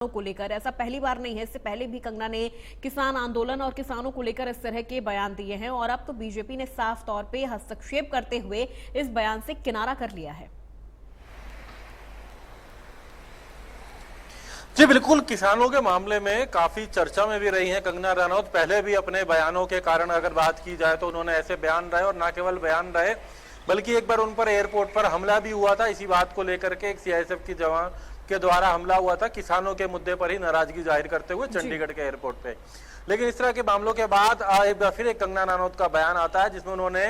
को लेकर। ऐसा पहली बार नहीं है, इससे पहले भी कंगना ने किसान आंदोलन और किसानों को लेकर इस तरह के बयान दिए हैं और अब तो बीजेपी ने साफ तौर पे हस्तक्षेप करते हुए इस बयान से किनारा कर लिया है। जी बिल्कुल, किसानों के मामले में काफी चर्चा में भी रही हैं कंगना रनौत। पहले भी अपने बयानों के कारण अगर बात की जाए तो उन्होंने ऐसे बयान रहे, और न केवल बयान रहे बल्कि एक बार उन पर एयरपोर्ट पर हमला भी हुआ था। इसी बात को लेकर के एक सीआईएसएफ की जवान के द्वारा हमला हुआ था, किसानों के मुद्दे पर ही नाराजगी जाहिर करते हुए चंडीगढ़ के एयरपोर्ट पे। लेकिन इस तरह के मामलों के बाद एक बार फिर एक कंगना रनौत का बयान आता है जिसमें उन्होंने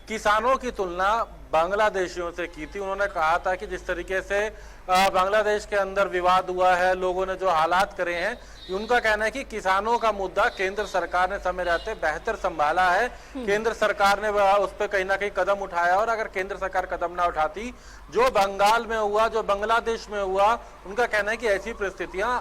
किसानों की तुलना बांग्लादेशियों से की थी। उन्होंने कहा था कि जिस तरीके से बांग्लादेश के अंदर विवाद हुआ है, लोगों ने जो हालात करे हैं, उनका कहना है कि किसानों का मुद्दा केंद्र सरकार ने समय रहते बेहतर संभाला है। केंद्र सरकार ने उस पर कहीं ना कहीं कदम उठाया, और अगर केंद्र सरकार कदम ना उठाती, जो बंगाल में हुआ, जो बांग्लादेश में हुआ, उनका कहना है कि ऐसी परिस्थितियां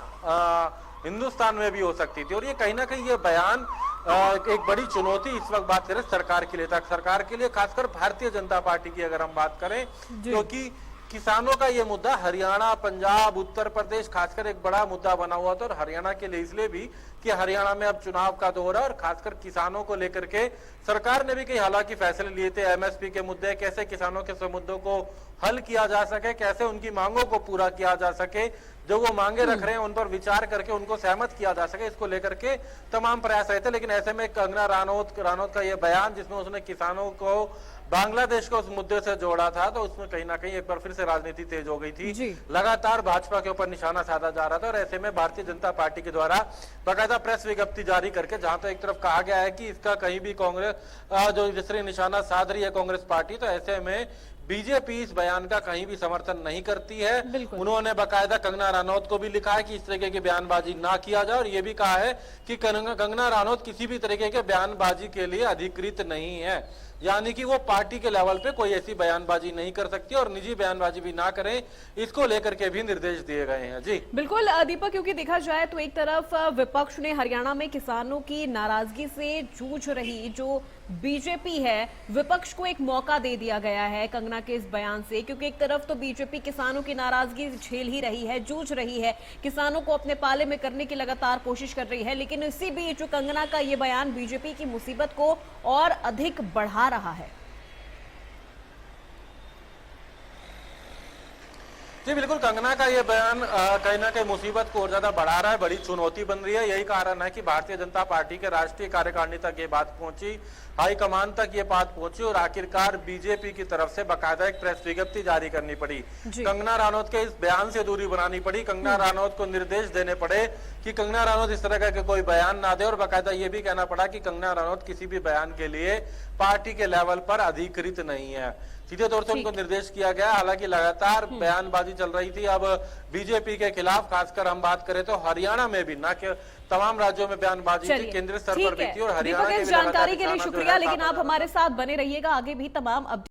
हिंदुस्तान में भी हो सकती थी। और ये कहीं ना कहीं ये बयान एक बड़ी चुनौती इस वक्त बात करें सरकार के लिए था, सरकार के लिए, खासकर भारतीय जनता पार्टी की अगर हम बात करें, क्योंकि किसानों का ये मुद्दा हरियाणा, पंजाब, उत्तर प्रदेश खासकर एक बड़ा मुद्दा बना हुआ था। और हरियाणा के लिए इसलिए भी कि हरियाणा में अब चुनाव का दौर है, और खासकर किसानों को लेकर के सरकार ने भी कई हालांकि फैसले लिए थे। एमएसपी के मुद्दे, कैसे किसानों के मुद्दों को हल किया जा सके, कैसे उनकी मांगों को पूरा किया जा सके, जो वो मांगे रख रहे हैं उन पर विचार करके उनको सहमत किया जा सके, इसको लेकर के तमाम प्रयास रहे थे। लेकिन ऐसे में कंगना रनौत का ये बयान, जिसमें उसने किसानों को बांग्लादेश को उस मुद्दे से जोड़ा था, तो उसमें कहीं ना कहीं एक बार फिर से राजनीति तेज हो गई थी। लगातार भाजपा के ऊपर निशाना साधा जा रहा था, और ऐसे में भारतीय जनता पार्टी के द्वारा बाकायदा प्रेस विज्ञप्ति जारी करके, जहां तो एक तरफ कहा गया है कि इसका कहीं भी कांग्रेस जो जिस तरह निशाना साध रही है कांग्रेस पार्टी, तो ऐसे में बीजेपी इस बयान का कहीं भी समर्थन नहीं करती है। उन्होंने बाकायदा कंगना रनौत को भी लिखा है कि इस तरीके की बयानबाजी ना किया जाए, और ये भी कहा है कि कंगना रनौत किसी भी तरीके के बयानबाजी के लिए अधिकृत नहीं है, यानी कि वो पार्टी के लेवल पे कोई ऐसी बयानबाजी नहीं कर सकती, और निजी बयानबाजी भी ना करें, इसको लेकर के भी निर्देश दिए गए हैं। जी बिल्कुल दीपक, क्योंकि देखा जाए तो एक तरफ विपक्ष ने हरियाणा में किसानों की नाराजगी से जूझ रही जो बीजेपी है, विपक्ष को एक मौका दे दिया गया है कंगना के इस बयान से, क्योंकि एक तरफ तो बीजेपी किसानों की नाराजगी झेल ही रही है, जूझ रही है, किसानों को अपने पाले में करने की लगातार कोशिश कर रही है, लेकिन इसी बीच कंगना का ये बयान बीजेपी की मुसीबत को और अधिक बढ़ा रहा है। जी बिल्कुल, कंगना का ये बयान कहीं ना कहीं मुसीबत को और ज्यादा बढ़ा रहा है, बड़ी चुनौती बन रही है। यही कारण है कि भारतीय जनता पार्टी के राष्ट्रीय कार्यकारिणी तक ये बात पहुंची, हाईकमान तक ये बात पहुंची, और आखिरकार बीजेपी की तरफ से बाकायदा एक प्रेस विज्ञप्ति जारी करनी पड़ी। कंगना रनौत के इस बयान से दूरी बनानी पड़ी, कंगना रनौत को निर्देश देने पड़े कि कंगना रनौत इस तरह का कोई बयान ना दे, और बाकायदा ये भी कहना पड़ा कि कंगना रनौत किसी भी बयान के लिए पार्टी के लेवल पर अधिकृत नहीं है। सीधे तौर से उनको निर्देश किया गया। हालांकि लगातार बयानबाजी चल रही थी अब बीजेपी के खिलाफ, खासकर हम बात करें तो हरियाणा में भी, ना कि तमाम राज्यों में बयानबाजी थी, केंद्र स्तर पर भी थी, और हरियाणा की जानकारी के लिए शुक्रिया। लेकिन आप हमारे साथ बने रहिएगा, आगे भी तमाम